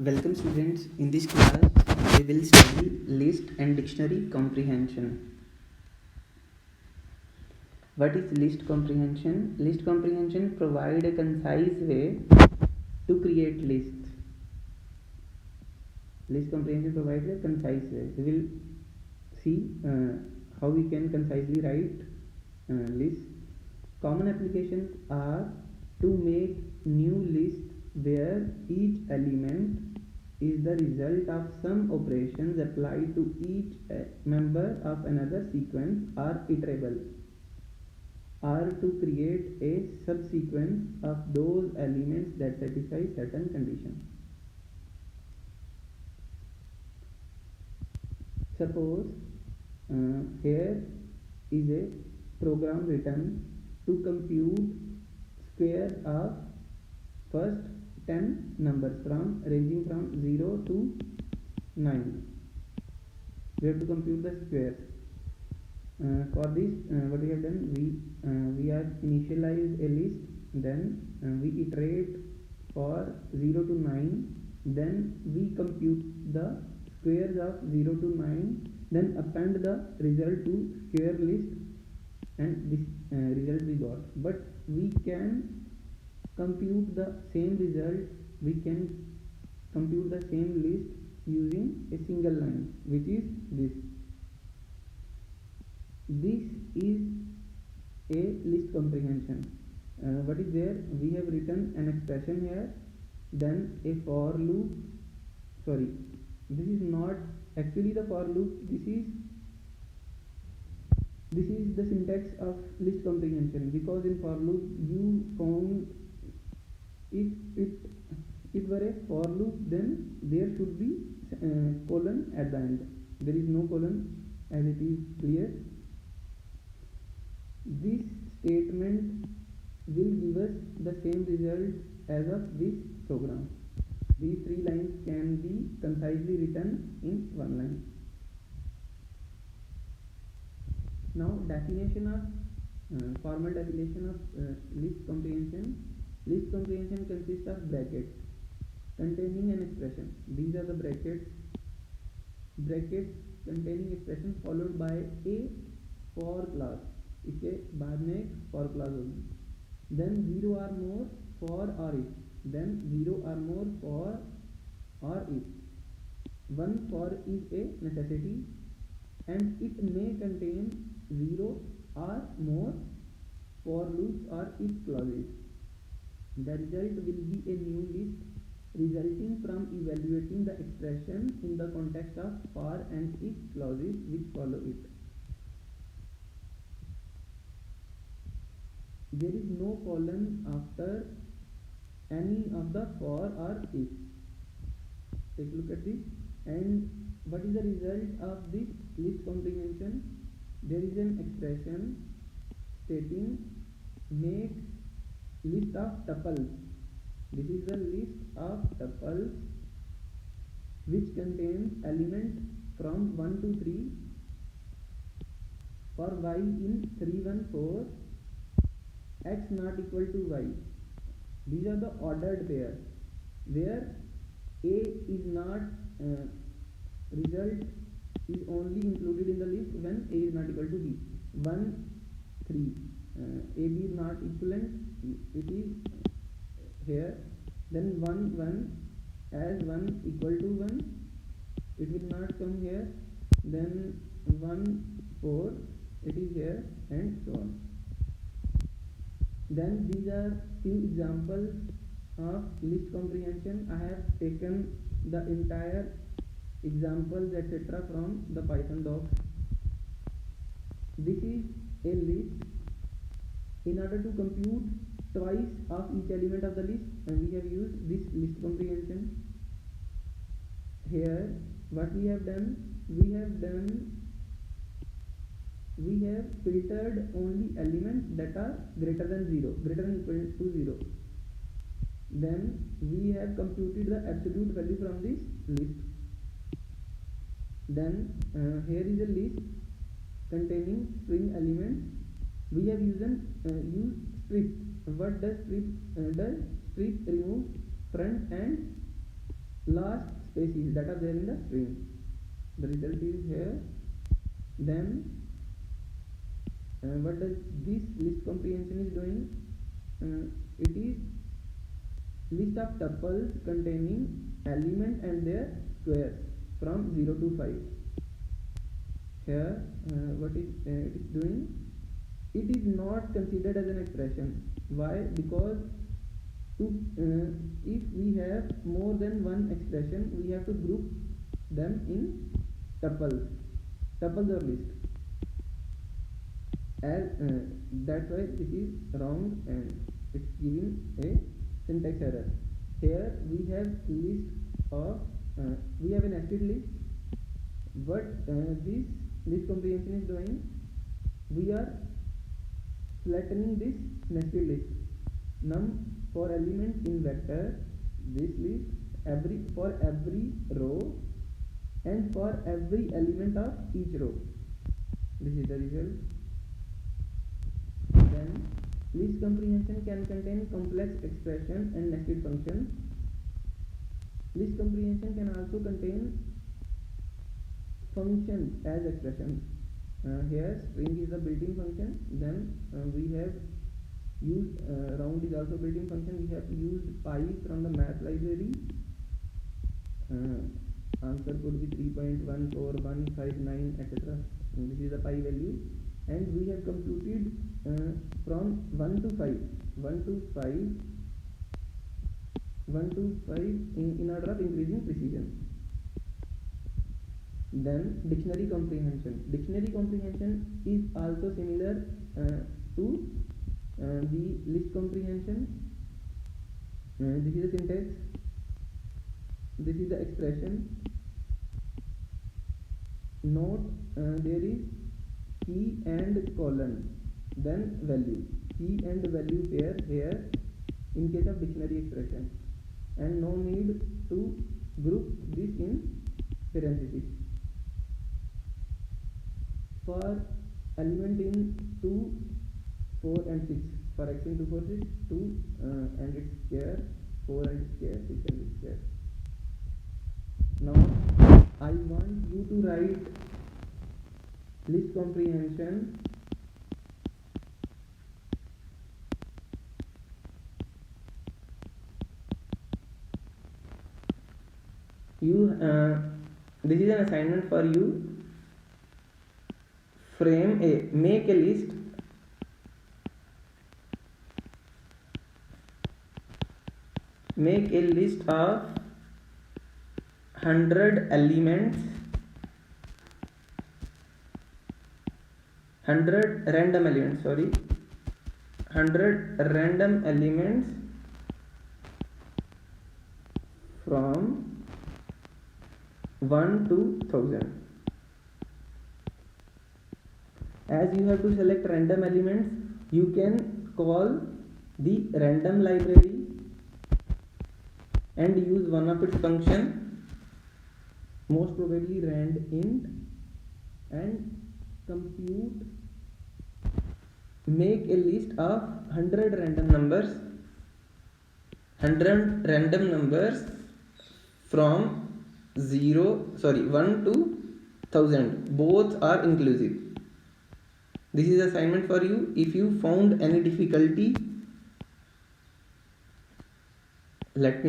Welcome students. In this class, we will study list and dictionary comprehension. What is list comprehension? List comprehension provide a concise way to create lists. List comprehension provides a concise way. We will see how we can concisely write lists. Common applications are to make new list where each element is the result of some operations applied to each member of another sequence or iterable, or to create a subsequence of those elements that satisfy certain conditions. Suppose here is a program written to compute square of first 10 numbers ranging from 0 to 9. We have to compute the squares. For this, what we have done, we have initialized a list, then we iterate for 0 to 9, then we compute the squares of 0 to 9, then append the result to square list, and this result we got. But we can compute the same result, we can compute the same list using a single line, which is this. This is a list comprehension. What is there? We have written an expression here, then a for loop. Sorry, this is not actually the for loop. This is the syntax of list comprehension, because in for loop you found if it were a for loop, then there should be colon at the end. There is no colon, as it is clear. This statement will give us the same result as of this program. These three lines can be concisely written in one line. Now, definition of formal definition of list comprehension. List comprehension consists of brackets containing an expression. These are the brackets containing expression followed by a for clause. इसके बाद में एक for clause होगी. Then 0 or more for or if. Then 0 or more for or if. One for is a necessity and it may contain 0 or more for loops or if clauses. The result will be a new list resulting from evaluating the expression in the context of for and if clauses which follow it. There is no colon after any of the for or if. Take a look at this. And what is the result of this list comprehension? There is an expression stating make list of tuples. This is the list of tuples which contains element from 1 to 3 for y in 3, 1, 4, x not equal to y. These are the ordered pairs where a is not result is only included in the list when a is not equal to b. 1, 3. A, b is not equivalent, it is here. Then 1, 1, as 1 equal to 1, it will not come here. Then 1, 4, it is here, and so on. Then these are few examples of list comprehension. I have taken the entire examples etc. from the Python docs. This is a list. In order to compute twice of each element of the list, we have used this list comprehension. Here what we have done, we have filtered only elements that are greater than equal to 0. Then we have computed the absolute value from this list. Then here is a list containing string elements. We have used strip. What does strip does? Strip removes front and last spaces that are there in the string. The result is here. Then what does this list comprehension is doing? It is list of tuples containing element and their squares from 0 to 5. Here what is it is doing? It is not considered as an expression. Why? Because if we have more than one expression, we have to group them in tuples or list. As that's why this is wrong and it's giving a syntax error. Here we have list of we have a nested list. What this list comprehension is doing, we are flattening this nested list. Num for elements in vector, this list for every row and for every element of each row. This is the result. Then list comprehension can contain complex expression and nested functions. List comprehension can also contain functions as expressions. Here string is a built-in function. Then we have used round is also built-in function. We have used pi from the math library. Answer could be 3.14159 etc. This is the pi value, and we have computed from 1 to 5 in order of increasing precision. Then dictionary comprehension. Dictionary comprehension is also similar to the list comprehension. This is the syntax. This is the expression. Note there is key and colon, then value. Key and value pair here in case of dictionary expression, and no need to group this in parentheses. For element in 2, 4 and 6, for x in 2, 4, 6, 2 and its square, 4 and its square, 6 and its square. Now I want you to write list comprehension this is an assignment for you. Make a list of 100 elements, 100 random elements from 1 to 1000. As you have to select random elements, you can call the random library and use one of its function, most probably randint, and make a list of 100 random numbers from 1 to 1000. Both are inclusive. This is assignment for you. If you found any difficulty, let me